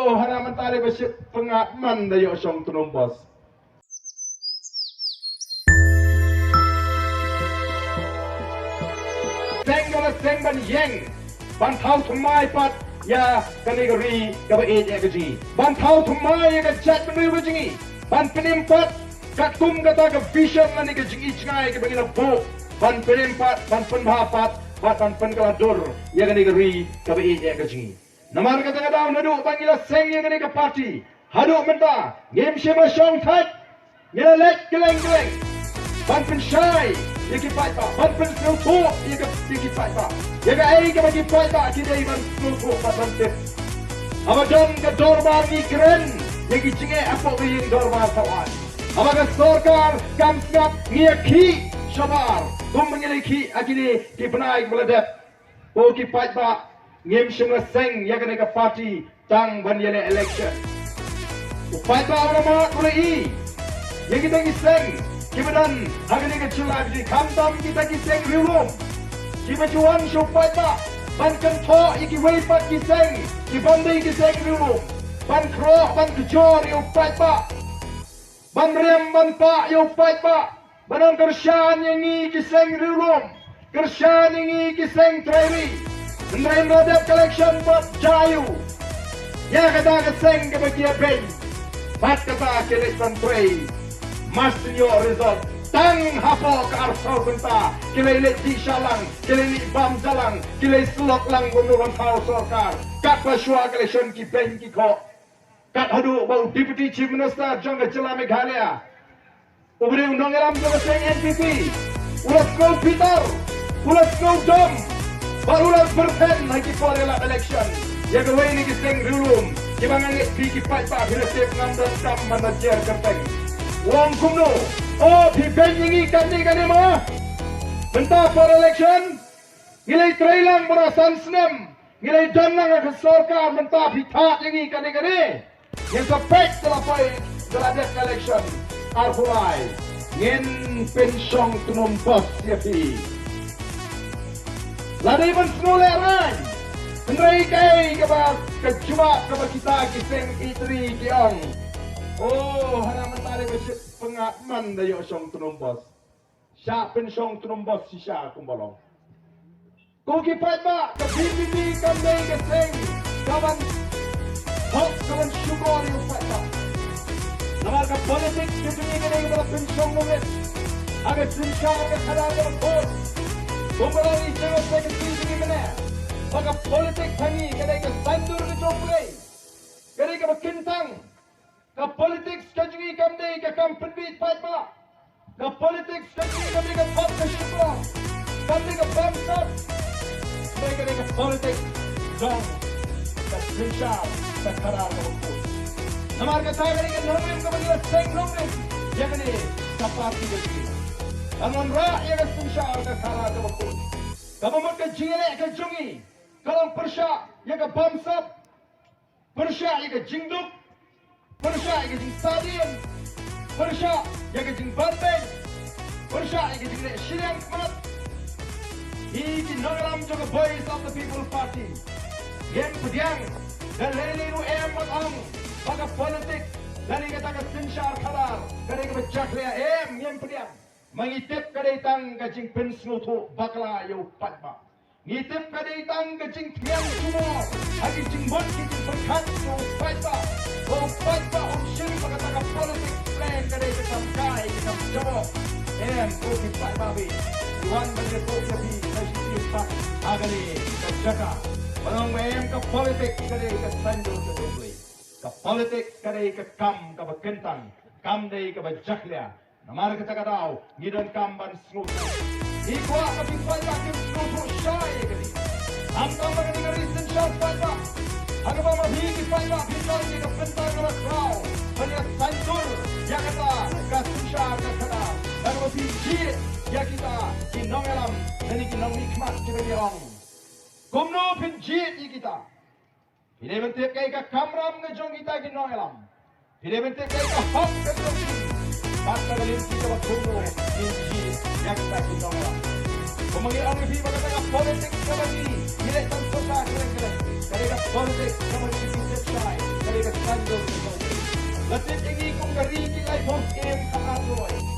Oh, haraman tali bersih pengakman dari osong tunung bos. Seng ban yeng, ban thau thumai pat ya kanegari kaba age agaji. Ban thau thumai ya chat menu bajingi. Ban penim pat katum kata ka vision mani ka jingi cngai ka bangina bo. Ban penim pat ban penbha pat ban penkalador ya kanegari kaba age agaji. Namar kata kata nadu bangila seng ya kanega party. Hadu menta ngem shema shong that. Ngela let geleng. Ban penshai Yaki fight ba, ban pen snow talk, yaki fight ba. Yaka ay ka magi fight ba, kida iban snow talk ba tip. Abadan ka dorbar ni keren, yaki chinge apo yung dorbar tawan. Abaga sorkar kam snap ngiyaki shabar, kum mangiliki akini ki panay maladep. O ki fight ba, ngim shunga seng yaka neka party tang banyele election. O fight ba awama kulai, yaki tangi seng. Kibadan hagani ka chula di kamdam kita kiseng riulum. Kibajuan syupai pa ban kentho iki wei pat kiseng kibandi kiseng riulum. Ban kro ban kejor yu pai pa. Ban rem ban pa yu pai pa. Banan kersyan yangi kiseng riulum. Kersyan yangi kiseng traili. Ndrain radap collection pat jayu. Ya kata kiseng kebagia ben. Pat kata kelesan trail. Masinyo result tang hapo ka arsaw kunta kilay let di shalang kilay li bam jalang kilay slok lang gunuran tao sorkar kat paswa election ki pen ki ko kat hadu bau deputy chief minister jang jela meghalaya ubri undang elam ko seng NPP ulas ko Peter ulas ko dom barulas berpen lagi for election ya gawai ni ki seng rulum kibangan ki pat pa hirasep ngamdan kam manager kerteng Wong kumno, oh di benjingi kani mah. Benta for election, ngilai trailang merasan senem, ngilai danang ke sorka benta pitat yangi kani. Yang sepek telah pai telah ada election, arhulai, ngin pensong tunum bos siapi. Ladi pun senuleran, menrai kai kebab kejua kebab kita kiseng itri kiong. Oh, haraman tali bersih pengakman dari osong tunumbos. Syak pensong tunumbos sisa kumbalong. Kuki fight ba, ke BPP kambing ke seng, kawan hok kawan syukur yang fight ba. Namar ke politik ke dunia ke dengan pensong mungkin. Agar sisa ke kadang ke kod. Kumbalong ini jangan saya ke mana. Maka politik tangi ke dengan sandur ke jomplay. Ke dengan kentang. Ka politics kajungi kamde ka kam penbit fight ba. Ka politics kajungi kamde ka pop ka syukro. Kamde ka bamsat. Mereka ka politics dong. Ka sinsyaw. Ka karar ka bukut. Namar ka tayo ka nomem ka magila seng nomem. Yan ka sa party ka sini. Anon ra ya ka sinsyaw ka karar ka bukut. Kapamot ka jingele ka jungi. Kalang persya ya ka bamsat. Persya ya ka jingduk. Persya yang jing stadium, persya yang jing banteng, persya yang jing syirian kemat. Ini nongalam juga voice of the people party. Yang pediang dan lele nu matang, baga politik dari kata sinsar kalar, dari kebejak lea yang pediang. Mengitip kadetang kajing pensnutu bakla yau patba. Ngitip kadetang kajing tiang semua, hagi jing bon kajing berkat yau patba. Oh, fight ba, syiri pagkataka politik plan kadai ketam kai, ketam jawab. Kopi fight babi. Iwan bagi kopi kasi pak agali kajaka. Panong ke politik kadai ke sanjo ke doble. Ke politik kadai ke kam ke bekentang, kam dai ke bejaklia. Namar kata daw, ngidon kam ban snutu. Ikwa ke fight ba ke snutu syai kali. Antang bagi ngarisin syai fight ba. Aga ba mabhigi fight ba pintar ni ke pentang ke kraw. Banyak sanjur ya kata ke susha ke kana. Dan mabhigi ya kita kinongelam dan kinong nikmat kibirong. Kumno pinjit kita. Pide bentik kay ka kamram ngejong kita kinongelam. Pide bentik kay ka hop ke jong. Basta galing kita kumno pinjit ya kita kinongelam. Kumangi ang ibi magkatanga politik ka bagi. Ile tan sosa keren-keren. Kali ka politik ka bagi pinjit syai. Kali ka Latit ini kong gariki ay post game kakasoy.